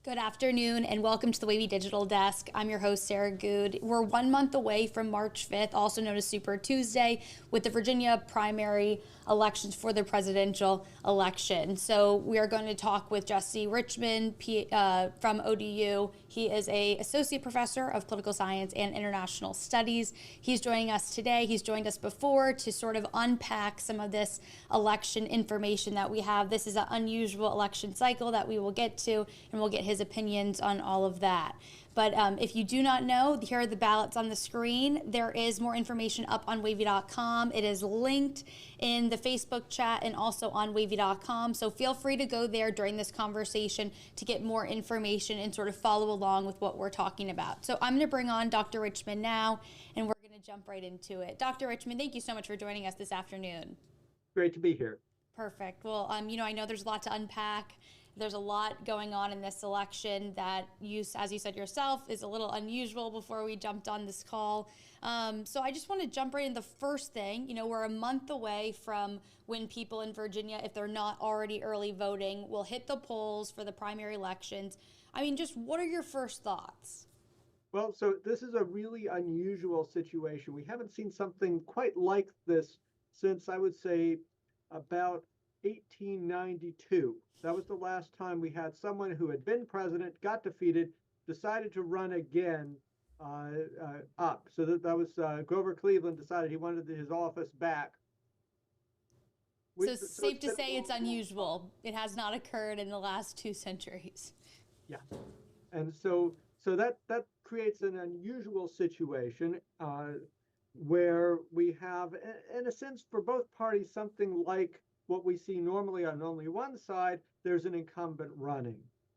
Good afternoon and welcome to the WAVY Digital Desk. I'm your host, Sarah Good. We're 1 month away from March 5th, also known as Super Tuesday, with the Virginia primary elections for the presidential election. So we are going to talk with Jesse Richman from ODU. He is an associate professor of political science and international studies. He's joining us today. He's joined us before to sort of unpack some of this election information that we have. This is an unusual election cycle that we will get to, and we'll get his opinions on all of that. But if you do not know, here are the ballots on the screen. There is more information up on WAVY.com. It is linked in the Facebook chat and also on WAVY.com. So feel free to go there during this conversation to get more information and sort of follow along with what we're talking about. So I'm going to bring on Dr. Richman now, and we're going to jump right into it. Dr. Richman, thank you so much for joining us this afternoon. Great to be here. Perfect. Well, I know there's a lot to unpack. There's a lot going on in this election that as you said yourself, is a little unusual before we jumped on this call. So I just want to jump right in the first thing. We're a month away from when people in Virginia, if they're not already early voting, will hit the polls for the primary elections. Just what are your first thoughts? Well, so this is a really unusual situation. We haven't seen something quite like this since, I would say, about 1892. That was the last time we had someone who had been president, got defeated, decided to run again up. So that was Grover Cleveland decided he wanted his office back. So safe to say it's unusual. It has not occurred in the last 2 centuries. Yeah. And so that creates an unusual situation where we have, in a sense, for both parties, something like what we see normally on only one side. There's an incumbent running.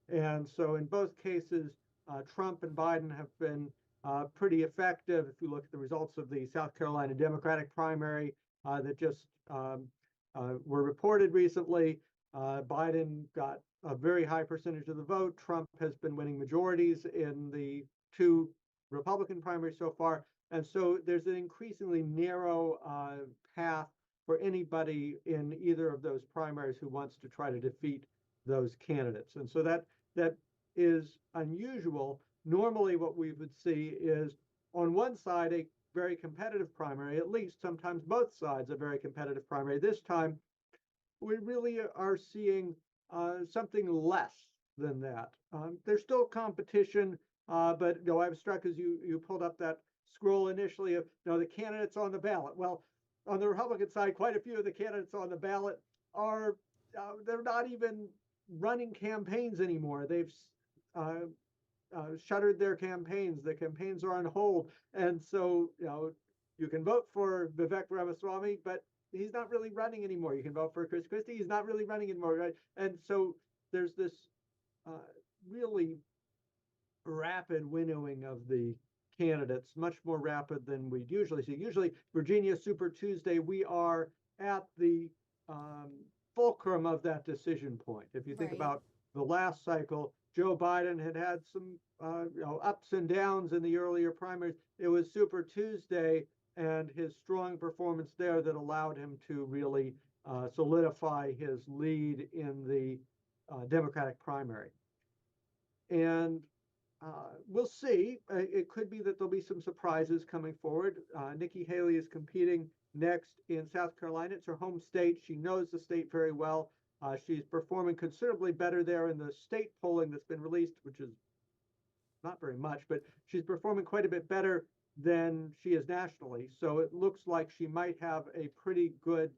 And so in both cases, Trump and Biden have been pretty effective. If you look at the results of the South Carolina Democratic primary that just were reported recently, Biden got a very high percentage of the vote. Trump has been winning majorities in the 2 Republican primaries so far. And so there's an increasingly narrow path for anybody in either of those primaries who wants to try to defeat those candidates. And so that is unusual. Normally what we would see is on one side a very competitive primary, at least sometimes both sides a very competitive primary. This time we really are seeing something less than that. There's still competition, but I was struck as you pulled up that scroll initially of the candidates on the ballot. Well, on the Republican side, quite a few of the candidates on the ballot are they're not even running campaigns anymore. They've shuttered their campaigns. The campaigns are on hold, and so you can vote for Vivek Ramaswamy, but he's not really running anymore. You can vote for Chris Christie. He's not really running anymore, right? And so there's this really rapid winnowing of the candidates, much more rapid than we'd usually see. Usually, Virginia Super Tuesday, we are at the fulcrum of that decision point. If you think about the last cycle, Joe Biden had some ups and downs in the earlier primaries. It was Super Tuesday and his strong performance there that allowed him to really solidify his lead in the Democratic primary. And we'll see. It could be that there'll be some surprises coming forward. Nikki Haley is competing next in South Carolina. It's her home state. She knows the state very well. She's performing considerably better there in the state polling that's been released, which is not very much, but she's performing quite a bit better than she is nationally. So it looks like she might have a pretty good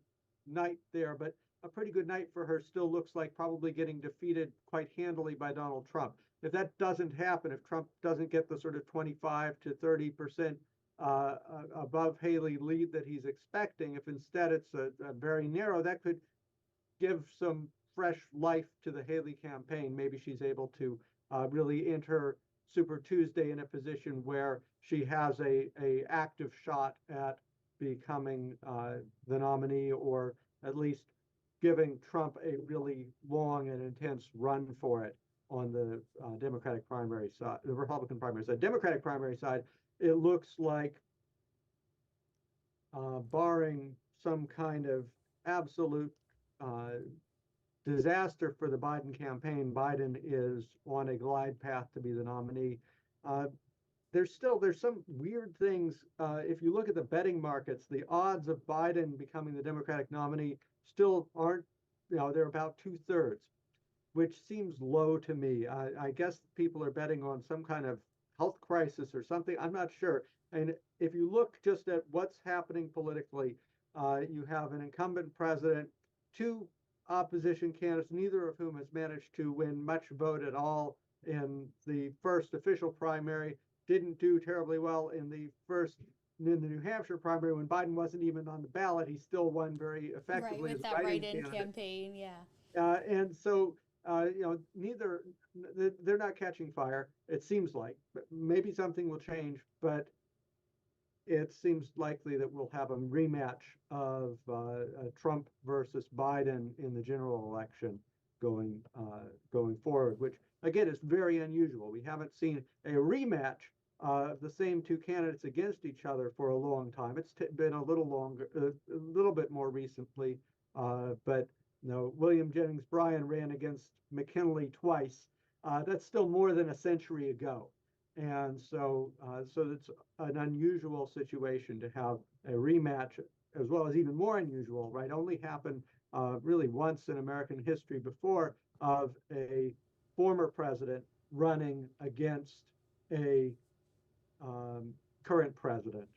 night there, but a pretty good night for her still looks like probably getting defeated quite handily by Donald Trump. If that doesn't happen, if Trump doesn't get the sort of 25 to 30% above Haley lead that he's expecting, if instead it's a very narrow, that could give some fresh life to the Haley campaign. Maybe she's able to really enter Super Tuesday in a position where she has a active shot at becoming the nominee, or at least giving Trump a really long and intense run for it on the Democratic primary side, the Republican primary side. Democratic primary side, it looks like, barring some kind of absolute disaster for the Biden campaign. Biden is on a glide path to be the nominee. Uh, there's some weird things. If you look at the betting markets, the odds of Biden becoming the Democratic nominee still aren't, they're about 2/3, which seems low to me. I guess people are betting on some kind of health crisis or something. I'm not sure. And if you look just at what's happening politically, you have an incumbent president, two opposition candidates, neither of whom has managed to win much vote at all in the first official primary, didn't do terribly well in the New Hampshire primary when Biden wasn't even on the ballot. He still won very Right, effectively as with a that write-in write-in candidate. campaign, yeah. And so, neither, they're not catching fire, it seems like. Maybe something will change, but it seems likely that we'll have a rematch of Trump versus Biden in the general election going forward, which again is very unusual. We haven't seen a rematch of the same two candidates against each other for a long time. It's been a little longer, a little bit more recently, but William Jennings Bryan ran against McKinley twice. That's still more than a century ago. And so it's an unusual situation to have a rematch, as well as even more unusual, right? Only happened really once in American history before, of a former president running against a current president,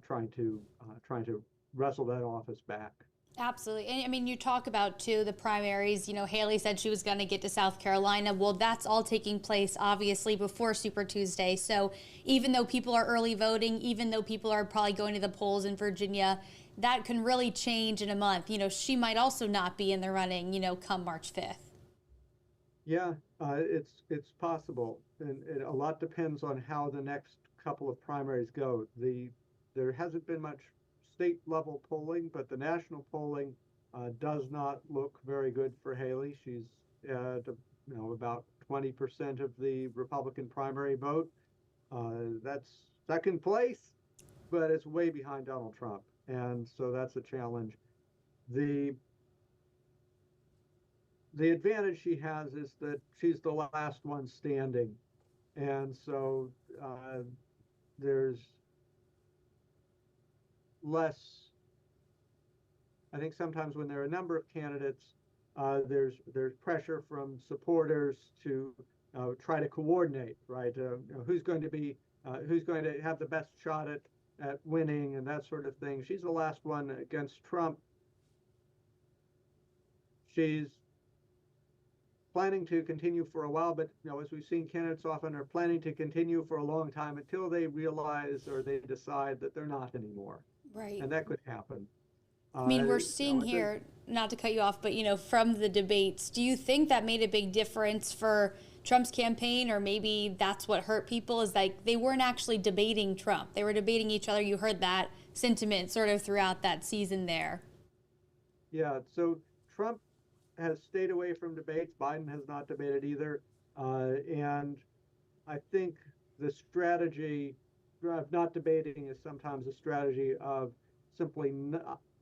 trying to wrestle that office back. Absolutely. And I mean, you talk about too the primaries. Haley said she was going to get to South Carolina. Well, that's all taking place obviously before Super Tuesday. So even though people are early voting, even though people are probably going to the polls in Virginia, that can really change in a month. She might also not be in the running, come March 5th. Yeah, it's possible, and a lot depends on how the next couple of primaries go. There hasn't been much state level polling, but the national polling does not look very good for Haley. She's about 20% of the Republican primary vote. That's second place, but it's way behind Donald Trump, and so that's a challenge. The the advantage she has is that she's the last one standing, and so there's less. I think sometimes when there are a number of candidates, there's pressure from supporters to try to coordinate, right? Who's going to have the best shot at winning and that sort of thing. She's the last one against Trump. She's planning to continue for a while, but as we've seen, candidates often are planning to continue for a long time until they realize or they decide that they're not anymore, Right. and that could happen. I mean, we're I seeing think, here, not to cut you off, but from the debates, do you think that made a big difference for Trump's campaign, or maybe that's what hurt people? Is like they weren't actually debating Trump; they were debating each other. You heard that sentiment sort of throughout that season there. yeah. So Trump has stayed away from debates. Biden has not debated either, and I think the strategy of not debating is sometimes a strategy of simply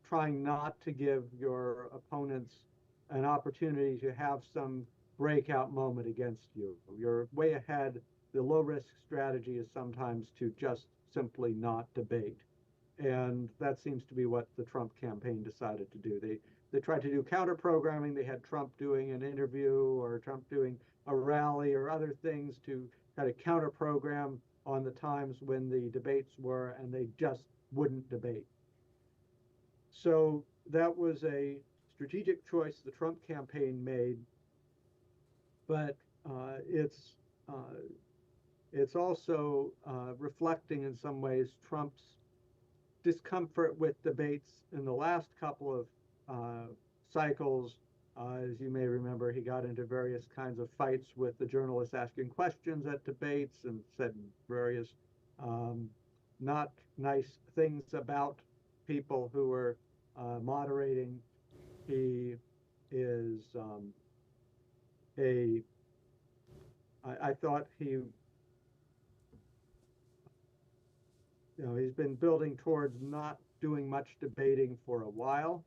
trying not to give your opponents an opportunity to have some breakout moment against you. You're way ahead. The low risk strategy is sometimes to just simply not debate. And that seems to be what the Trump campaign decided to do. They tried to do counter programming. They had Trump doing an interview or Trump doing a rally or other things to kind of counter program on the times when the debates were, and they just wouldn't debate. So that was a strategic choice the Trump campaign made, but it's also reflecting in some ways Trump's discomfort with debates in the last couple of cycles. As you may remember, he got into various kinds of fights with the journalists asking questions at debates and said various not nice things about people who were moderating. He is I thought he's been building towards not doing much debating for a while,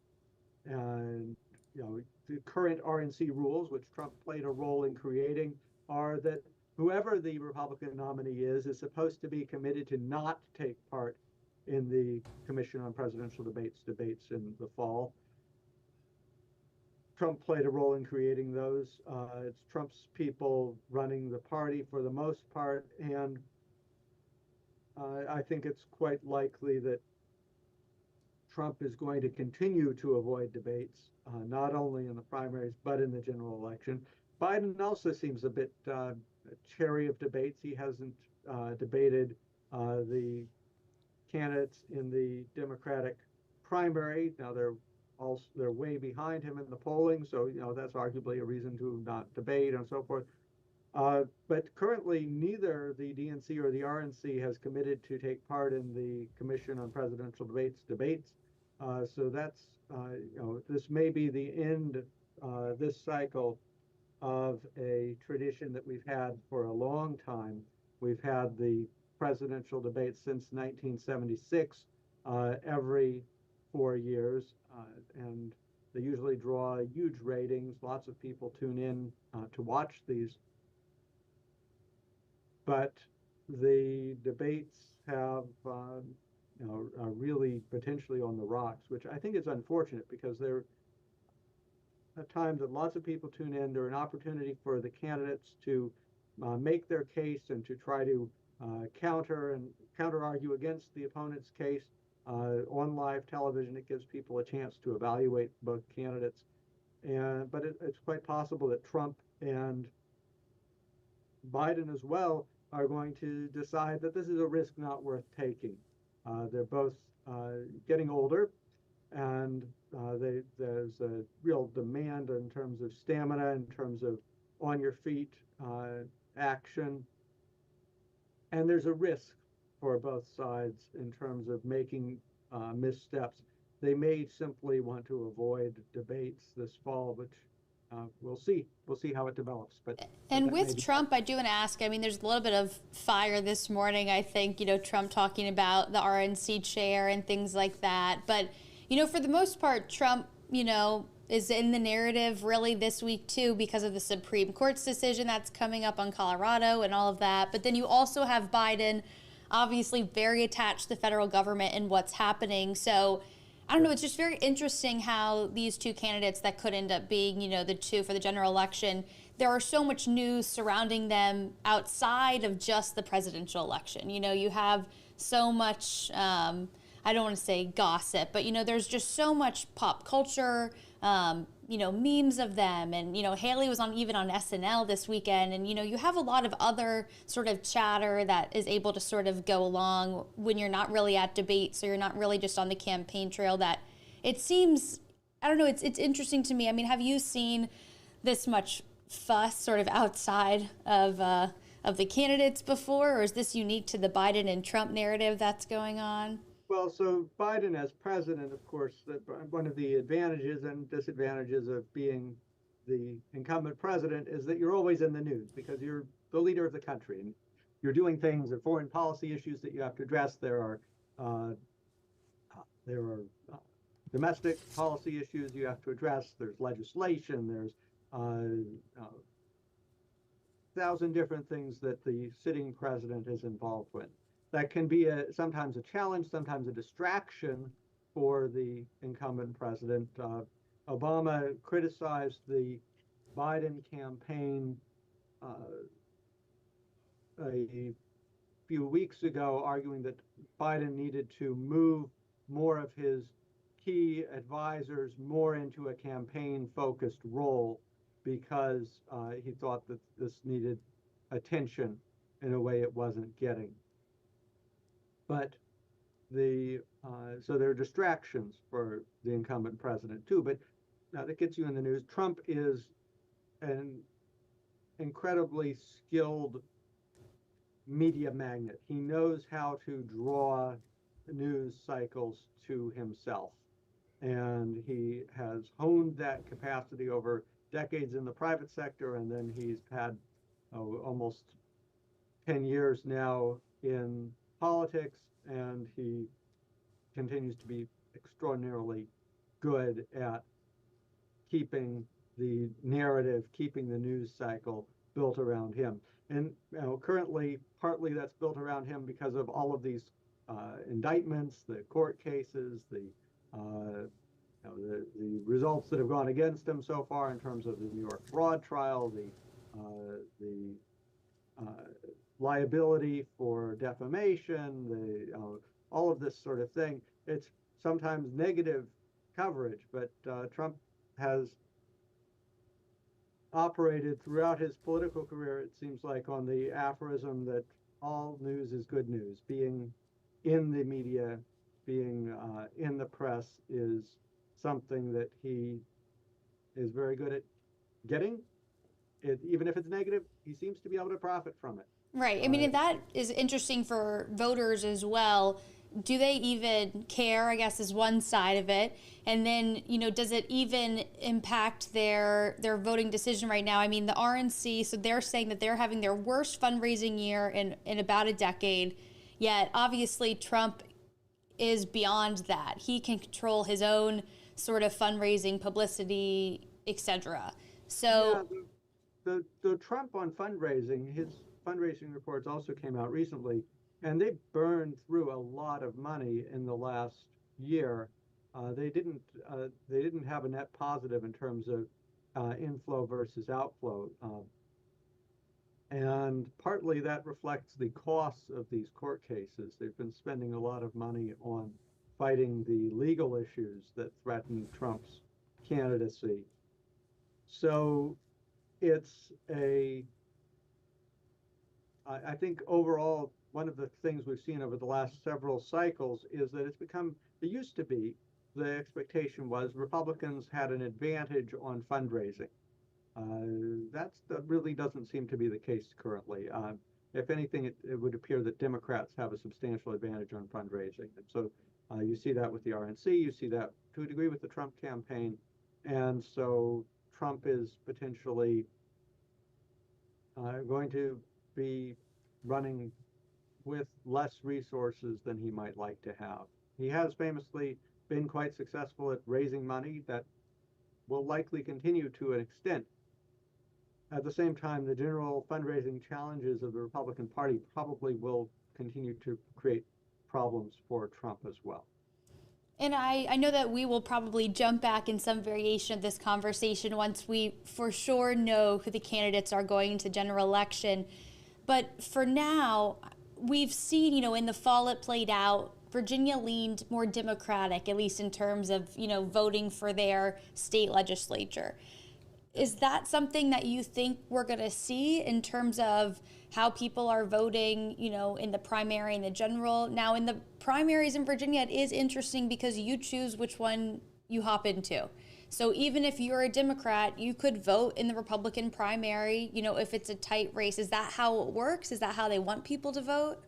and current RNC rules, which Trump played a role in creating, are that whoever the Republican nominee is supposed to be committed to not take part in the Commission on Presidential debates in the fall. Trump played a role in creating those. It's Trump's people running the party for the most part, and I think it's quite likely that Trump is going to continue to avoid debates, not only in the primaries, but in the general election. Biden also seems a bit chary of debates. He hasn't debated the candidates in the Democratic primary. Now they're way behind him in the polling, so that's arguably a reason to not debate and so forth. But currently, neither the DNC or the RNC has committed to take part in the Commission on Presidential debates. So that's this may be the end this cycle of a tradition that we've had for a long time. We've had the presidential debates since 1976, every 4 years, and they usually draw huge ratings. Lots of people tune in to watch these. But the debates have, are really potentially on the rocks, which I think is unfortunate because they're a time that lots of people tune in. They're an opportunity for the candidates to make their case and to try to counter argue against the opponent's case. On live television, it gives people a chance to evaluate both candidates. But it's quite possible that Trump and Biden as well are going to decide that this is a risk not worth taking. They're both getting older, and there's a real demand in terms of stamina, in terms of on your feet action, and there's a risk for both sides in terms of making missteps. They may simply want to avoid debates this fall, which we'll see. We'll see how it develops. And with Trump, I do want to ask, I mean, there's a little bit of fire this morning, I think, Trump talking about the RNC chair and things like that. But, for the most part, Trump, is in the narrative really this week, too, because of the Supreme Court's decision that's coming up on Colorado and all of that. But then you also have Biden, obviously very attached to the federal government and what's happening. So I don't know, it's just very interesting how these two candidates that could end up being, the two for the general election, there are so much news surrounding them outside of just the presidential election. You have so much, I don't want to say gossip, but, there's just so much pop culture, memes of them. And, Haley was even on SNL this weekend. And, you have a lot of other sort of chatter that is able to sort of go along when you're not really at debates, so you're not really just on the campaign trail. That it seems, I don't know, it's interesting to me. I mean, have you seen this much fuss sort of outside of the candidates before, or is this unique to the Biden and Trump narrative that's going on? Well, so Biden as president, of course, one of the advantages and disadvantages of being the incumbent president is that you're always in the news because you're the leader of the country and you're doing things, and foreign policy issues that you have to address. There are domestic policy issues you have to address. There's legislation. There's 1,000 different things that the sitting president is involved with. That can be sometimes a challenge, sometimes a distraction for the incumbent president. Obama criticized the Biden campaign a few weeks ago, arguing that Biden needed to move more of his key advisors more into a campaign-focused role because he thought that this needed attention in a way it wasn't getting. But so there are distractions for the incumbent president too. But now that gets you in the news. Trump is an incredibly skilled media magnet. He knows how to draw news cycles to himself, and he has honed that capacity over decades in the private sector, and then he's had almost 10 years now in politics, and he continues to be extraordinarily good at keeping the narrative, keeping the news cycle built around him. And currently, partly that's built around him because of all of these indictments, the court cases, the results that have gone against him so far in terms of the New York fraud trial, the liability for defamation, all of this sort of thing. It's sometimes negative coverage, but Trump has operated throughout his political career, it seems like, on the aphorism that all news is good news. Being in the media, being in the press is something that he is very good at getting. Even if it's negative, he seems to be able to profit from it. Right. I mean, that is interesting for voters as well. Do they even care, I guess, is one side of it. And then, does it even impact their voting decision right now? I mean, the RNC, so they're saying that they're having their worst fundraising year in about a decade. Yet, obviously, Trump is beyond that. He can control his own sort of fundraising, publicity, etc. So... Yeah, the Trump on fundraising, his fundraising reports also came out recently, and they burned through a lot of money in the last year. They didn't have a net positive in terms of inflow versus outflow, and partly that reflects the costs of these court cases. They've been spending a lot of money on fighting the legal issues that threaten Trump's candidacy. So I think overall, one of the things we've seen over the last several cycles is that it used to be, the expectation was Republicans had an advantage on fundraising. That really doesn't seem to be the case currently. If anything, it would appear that Democrats have a substantial advantage on fundraising. And so you see that with the RNC, you see that to a degree with the Trump campaign. And so Trump is potentially going to be running with less resources than he might like to have. He has famously been quite successful at raising money that will likely continue to an extent. At the same time, the general fundraising challenges of the Republican Party probably will continue to create problems for Trump as well. And I know that we will probably jump back in some variation of this conversation once we for sure know who the candidates are going into general election. But for now, we've seen, in the fall it played out, Virginia leaned more Democratic, at least in terms of, voting for their state legislature. Is that something that you think we're going to see in terms of how people are voting, in the primary and the general? Now, in the primaries in Virginia, it is interesting because you choose which one you hop into. So even if you're a Democrat, you could vote in the Republican primary, if it's a tight race. Is that how it works? Is that how they want people to vote?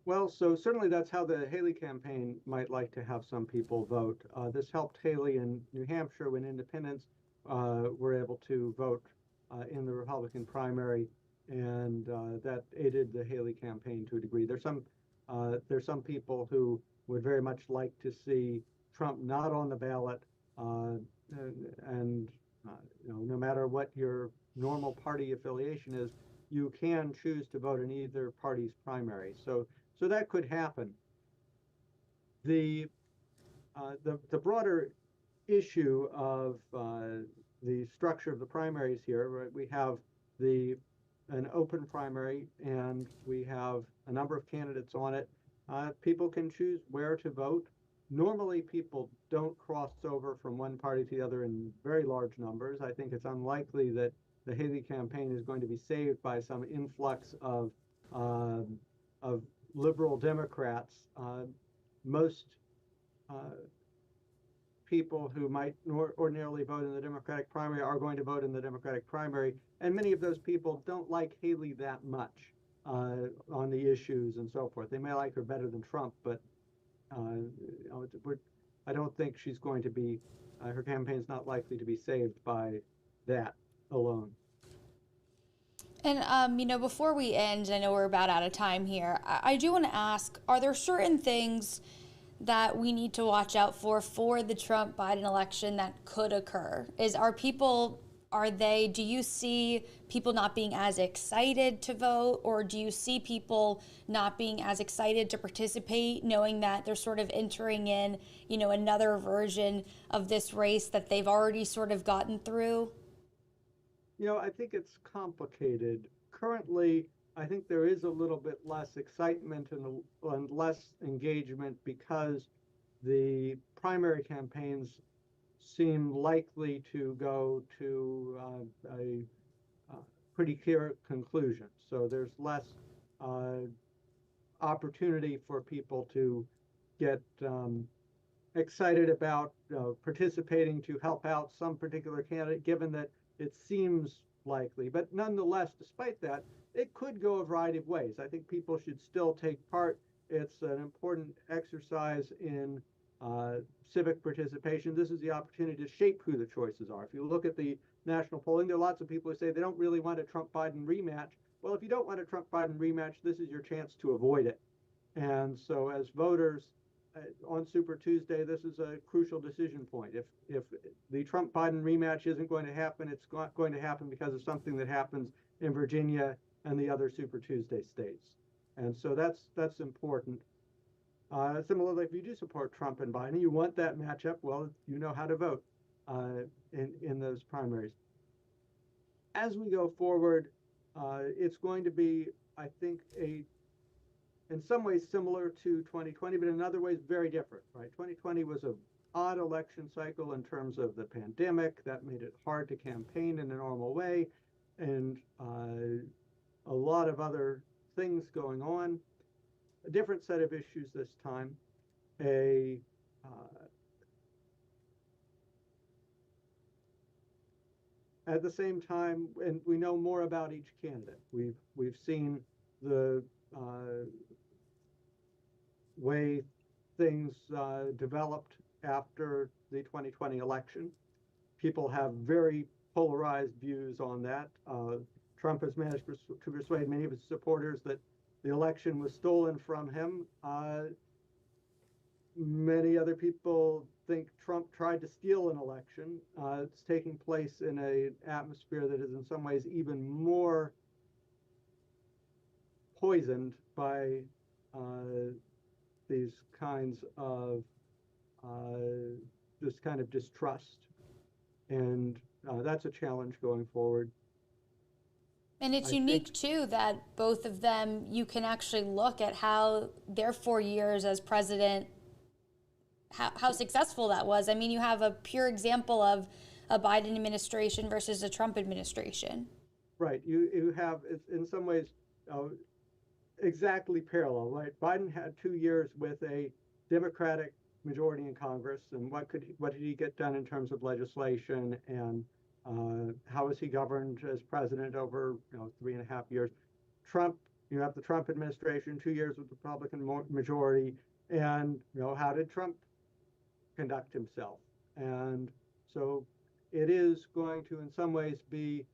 Well, so certainly that's how the Haley campaign might like to have some people vote. This helped Haley in New Hampshire when independents were able to vote in the Republican primary, and that aided the Haley campaign to a degree. There's some people who would very much like to see Trump not on the ballot, and no matter what your normal party affiliation is, you can choose to vote in either party's primary. So that could happen. The broader issue of the structure of the primaries here, right? We have an open primary, and we have a number of candidates on it. People can choose where to vote. Normally, people don't cross over from one party to the other in very large numbers. I think it's unlikely that the Haley campaign is going to be saved by some influx of liberal Democrats. Most people who might ordinarily vote in the Democratic primary are going to vote in the Democratic primary, and many of those people don't like Haley that much on the issues and so forth. They may like her better than Trump, but I don't think she's going to be, her campaign's not likely to be saved by that alone. And, before we end, I know we're about out of time here, I do want to ask, are there certain things that we need to watch out for the Trump-Biden election that could occur? Are people do you see people not being as excited to vote, or do you see people not being as excited to participate, knowing that they're sort of entering in, another version of this race that they've already sort of gotten through? I think it's complicated. Currently, I think there is a little bit less excitement and less engagement because the primary campaigns seem likely to go to a pretty clear conclusion. So there's less uh, opportunity for people to get excited about participating to help out some particular candidate, given that it seems likely. But nonetheless, despite that, it could go a variety of ways. I think people should still take part. It's an important exercise in civic participation. This is the opportunity to shape who the choices are. If you look at the national polling, there are lots of people who say they don't really want a Trump-Biden rematch. Well, if you don't want a Trump-Biden rematch, this is your chance to avoid it. And so as voters, on Super Tuesday, this is a crucial decision point. If the Trump-Biden rematch isn't going to happen, it's going to happen because of something that happens in Virginia and the other Super Tuesday states. And so that's important. Similarly, if you do support Trump and Biden, you want that matchup, well, you know how to vote in those primaries. As we go forward, it's going to be, I think, in some ways similar to 2020, but in other ways very different, right? 2020 was an odd election cycle in terms of the pandemic. That made it hard to campaign in a normal way, and a lot of other things going on. A different set of issues this time. At the same time, and we know more about each candidate. We've seen the way things developed after the 2020 election. People have very polarized views on that. Trump has managed to persuade many of his supporters that the election was stolen from him. Many other people think Trump tried to steal an election. It's taking place in an atmosphere that is in some ways even more poisoned by these kinds of this kind of distrust, and that's a challenge going forward. And it's unique too that both of them, you can actually look at how their 4 years as president, how successful that was. I mean, you have a pure example of a Biden administration versus a Trump administration. Right. You have, in some ways, exactly parallel, right? Biden had 2 years with a Democratic majority in Congress, and what did he get done in terms of legislation, and how was he governed as president over 3.5 years? Trump, you have the Trump administration, 2 years with the Republican majority, and how did Trump conduct himself? And so it is going to, in some ways, be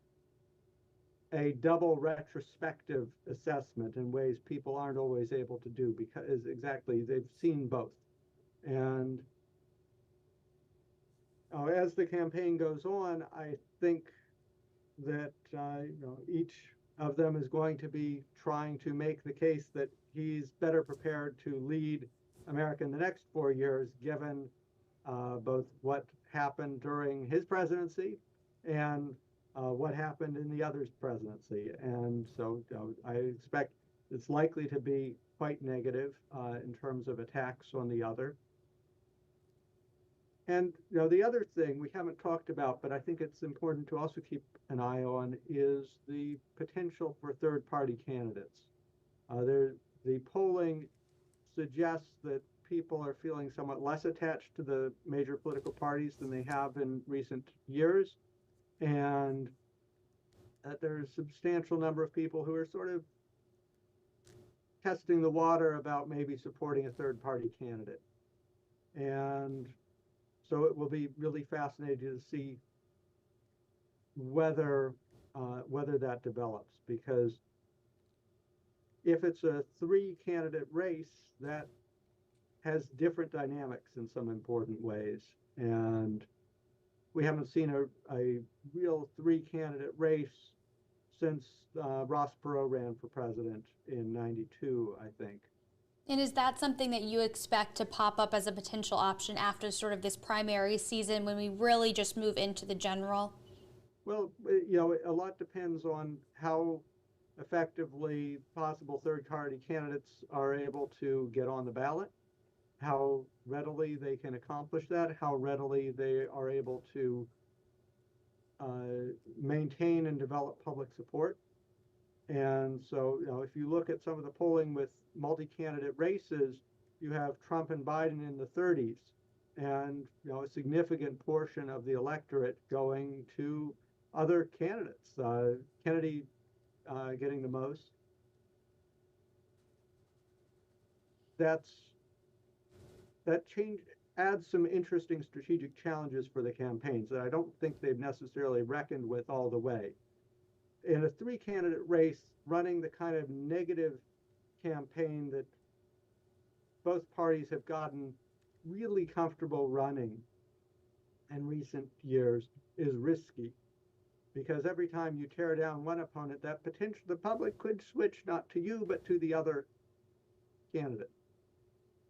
a double retrospective assessment in ways people aren't always able to do, because exactly they've seen both. And as the campaign goes on, I think that each of them is going to be trying to make the case that he's better prepared to lead America in the next 4 years, given both what happened during his presidency and what happened in the other's presidency. And so I expect it's likely to be quite negative in terms of attacks on the other. And the other thing we haven't talked about, but I think it's important to also keep an eye on, is the potential for third-party candidates. The polling suggests that people are feeling somewhat less attached to the major political parties than they have in recent years, and that there's a substantial number of people who are sort of testing the water about maybe supporting a third-party candidate. And so it will be really fascinating to see whether that develops, because if it's a three-candidate race, that has different dynamics in some important ways. And we haven't seen a real three-candidate race since Ross Perot ran for president in '92, I think. And is that something that you expect to pop up as a potential option after sort of this primary season when we really just move into the general? Well, a lot depends on how effectively possible third-party candidates are able to get on the ballot, how readily they can accomplish that, how readily they are able to maintain and develop public support. And so, if you look at some of the polling with multi-candidate races, you have Trump and Biden in the 30s, and a significant portion of the electorate going to other candidates. Kennedy getting the most. That's that change adds some interesting strategic challenges for the campaigns that I don't think they've necessarily reckoned with all the way. In a three-candidate race, running the kind of negative campaign that both parties have gotten really comfortable running in recent years is risky, because every time you tear down one opponent, that potential the public could switch not to you but to the other candidate.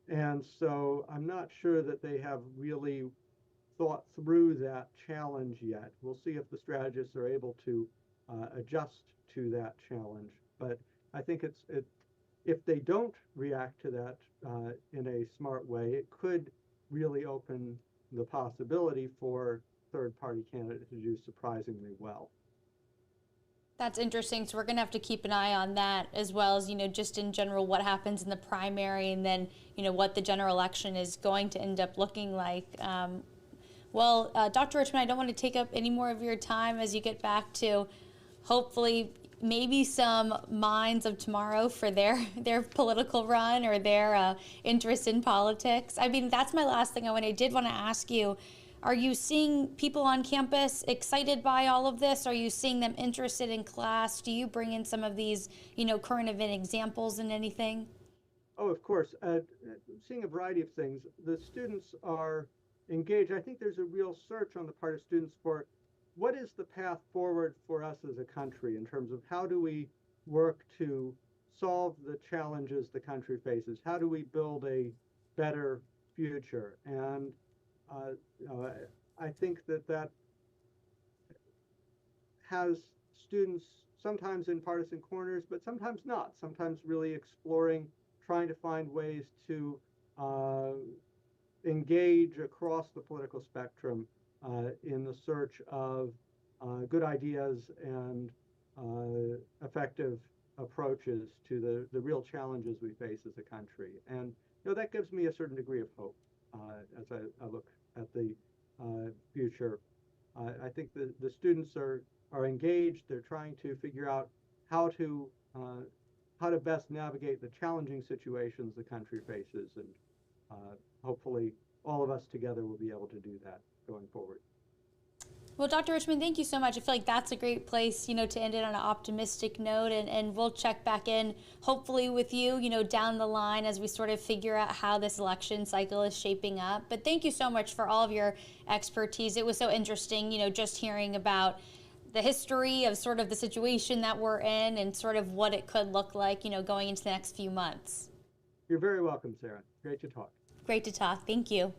And so I'm not sure that they have really thought through that challenge yet. We'll see if the strategists are able to adjust to that challenge. But I think if they don't react to that in a smart way, it could really open the possibility for third-party candidates to do surprisingly well. That's interesting. So we're going to have to keep an eye on that, as well as, just in general what happens in the primary, and then, what the general election is going to end up looking like. Dr. Richman, I don't want to take up any more of your time as you get back to hopefully maybe some minds of tomorrow for their political run or their interest in politics. I mean, that's my last thing I did want to ask you. Are you seeing people on campus excited by all of this? Are you seeing them interested in class? Do you bring in some of these, current event examples and anything? Oh, of course. Seeing a variety of things. The students are engaged. I think there's a real search on the part of students for what is the path forward for us as a country in terms of how do we work to solve the challenges the country faces? How do we build a better future? And I think that has students sometimes in partisan corners, but sometimes not. Sometimes really exploring, trying to find ways to engage across the political spectrum in the search of good ideas and effective approaches to the real challenges we face as a country. And that gives me a certain degree of hope as I look at the future. I think the students are engaged. They're trying to figure out how to best navigate the challenging situations the country faces, and hopefully all of us together will be able to do that going forward. Well, Dr. Richman, thank you so much. I feel like that's a great place, to end it on an optimistic note, and we'll check back in hopefully with you, down the line as we sort of figure out how this election cycle is shaping up. But thank you so much for all of your expertise. It was so interesting, just hearing about the history of sort of the situation that we're in and sort of what it could look like, going into the next few months. You're very welcome, Sarah. Great to talk. Great to talk. Thank you.